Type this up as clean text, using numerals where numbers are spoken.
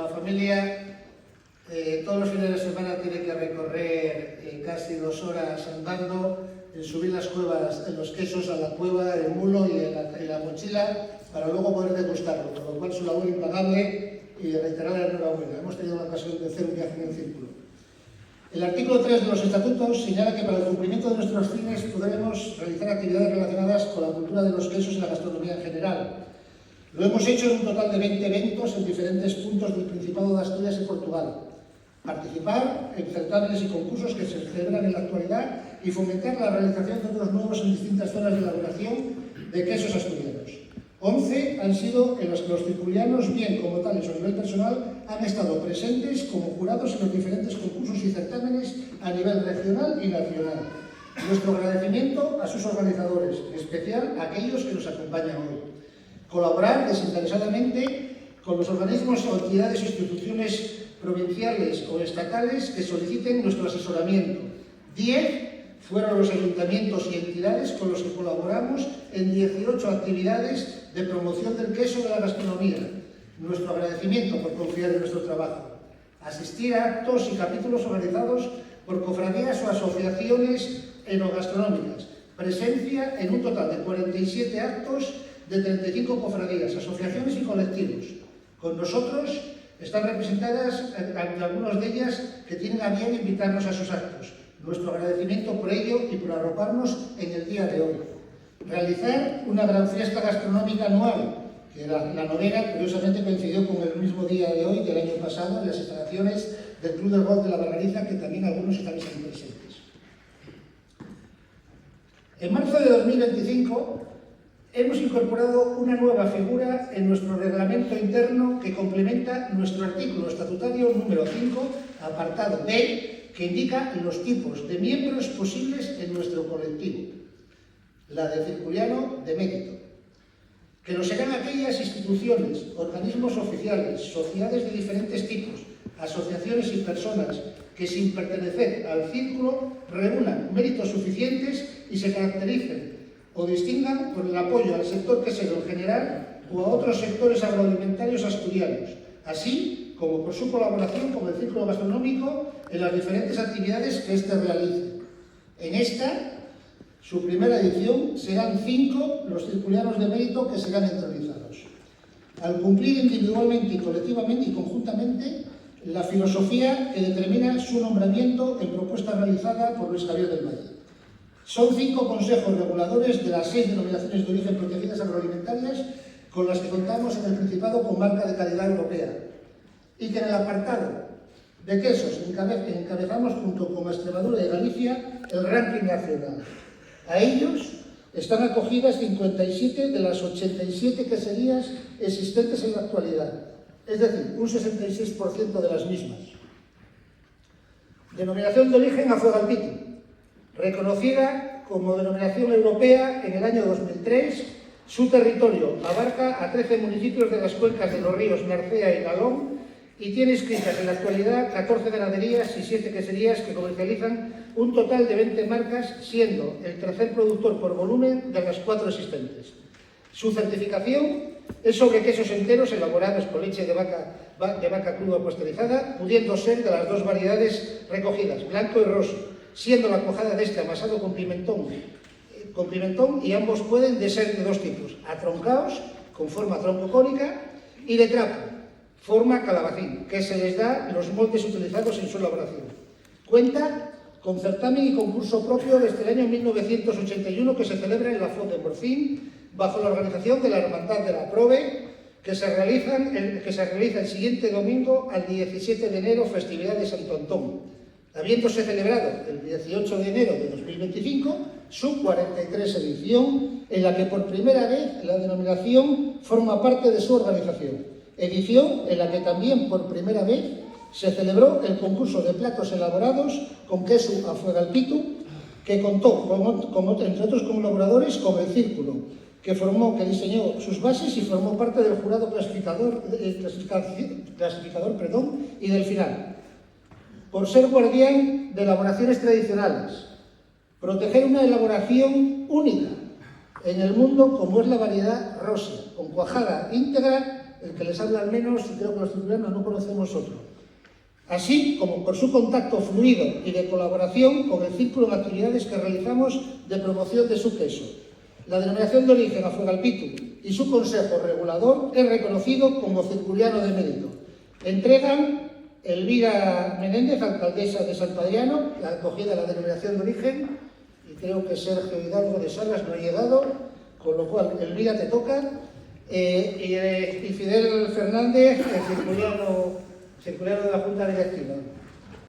la familia, todos los fines de semana tiene que recorrer casi 2 horas andando, subir las cuevas, los quesos a la cueva, el mulo y la mochila, para luego poder degustarlo, por lo cual su labor impagable y reiterar la enhorabuena. Hemos tenido la ocasión de hacer un viaje en el círculo. El artículo 3 de los estatutos señala que para el cumplimiento de nuestros fines podremos realizar actividades relacionadas con la cultura de los quesos y la gastronomía en general. Lo hemos hecho en un total de 20 eventos en diferentes puntos del Principado de Asturias y Portugal. Participar en certámenes y concursos que se celebran en la actualidad y fomentar la realización de otros nuevos en distintas zonas de elaboración de quesos asturianos. 11 han sido en los que los circulianos, bien como tales o a nivel personal, han estado presentes como jurados en los diferentes concursos y certámenes a nivel regional y nacional. Nuestro agradecimiento a sus organizadores, en especial a aquellos que nos acompañan hoy. Colaborar desinteresadamente con los organismos o entidades o instituciones provinciales o estatales que soliciten nuestro asesoramiento. 10 fueron los ayuntamientos y entidades con los que colaboramos en 18 actividades de promoción del queso de la gastronomía. Nuestro agradecimiento por confiar en nuestro trabajo. Asistir a actos y capítulos organizados por cofradías o asociaciones enogastronómicas. Presencia en un total de 47 actos de 35 cofradías, asociaciones y colectivos. Con nosotros están representadas algunas de ellas que tienen a bien invitarnos a sus actos. Nuestro agradecimiento por ello y por arroparnos en el día de hoy. Realizar una gran fiesta gastronómica anual, que la novena curiosamente coincidió con el mismo día de hoy del año pasado en las instalaciones del Club del Golf de la Barrariza, que también algunos estáis aquí presentes. En marzo de 2025 hemos incorporado una nueva figura en nuestro reglamento interno que complementa nuestro artículo estatutario número 5, apartado B, que indica los tipos de miembros posibles en nuestro colectivo, la de circuliano de mérito, que lo serán aquellas instituciones, organismos oficiales, sociedades de diferentes tipos, asociaciones y personas que sin pertenecer al círculo reúnan méritos suficientes y se caractericen o distingan por el apoyo al sector quesero en general o a otros sectores agroalimentarios asturianos, así como por su colaboración con el círculo gastronómico en las diferentes actividades que éste realice. En esta, su primera edición, serán 5 los circulianos de mérito que serán entronizados. Al cumplir individualmente y colectivamente y conjuntamente la filosofía que determina su nombramiento en propuesta realizada por Luis Javier del Valle. Son 5 consejos reguladores de las 6 denominaciones de origen protegidas agroalimentarias con las que contamos en el Principado con marca de calidad europea y que en el apartado de quesos encabezamos junto con Extremadura y Galicia el ranking nacional. A ellos están acogidas 57 de las 87 queserías existentes en la actualidad, es decir, un 66% de las mismas. Denominación de origen Afuegalpito, reconocida como denominación europea en el año 2003, su territorio abarca a 13 municipios de las cuencas de los ríos Narcea y Nalón y tiene inscritas en la actualidad 14 ganaderías y 7 queserías que comercializan un total de 20 marcas, siendo el tercer productor por volumen de las 4 existentes. Su certificación es sobre quesos enteros elaborados con leche de vaca cruda pasteurizada, pudiendo ser de las 2 variedades recogidas, blanco y roso, siendo la cuajada de este amasado con pimentón, y ambos pueden ser de 2 tipos, atroncaos, con forma troncocónica, y de trapo, forma calabacín, que se les da los moldes utilizados en su elaboración. Cuenta con certamen y concurso propio desde el año 1981 que se celebra en la Font de Morcín, bajo la organización de la Hermandad de la Prove, que se realiza el siguiente domingo al 17 de enero, festividad de Santo Antón, habiéndose celebrado el 18 de enero de 2025 su 43 edición, en la que por primera vez la denominación forma parte de su organización. Edición en la que también por primera vez se celebró el concurso de platos elaborados con queso Afuegalpito, que contó, entre otros colaboradores, con el Círculo, que diseñó sus bases y formó parte del jurado clasificador y del final. Por ser guardián de elaboraciones tradicionales, proteger una elaboración única en el mundo como es la variedad Rosia, con cuajada íntegra el que les habla al menos, y creo que los circulanos no conocemos otro. Así como por su contacto fluido y de colaboración con el círculo de actividades que realizamos de promoción de su queso. La denominación de origen Afuegalpitu y su consejo regulador es reconocido como circuliano de mérito. Entregan Elvira Menéndez, alcaldesa de Santo Adriano, la acogida de la denominación de origen, y creo que Sergio Hidalgo de Salas no ha llegado, con lo cual, Elvira, te toca, y Fidel Fernández, el circuliano de la Junta Directiva.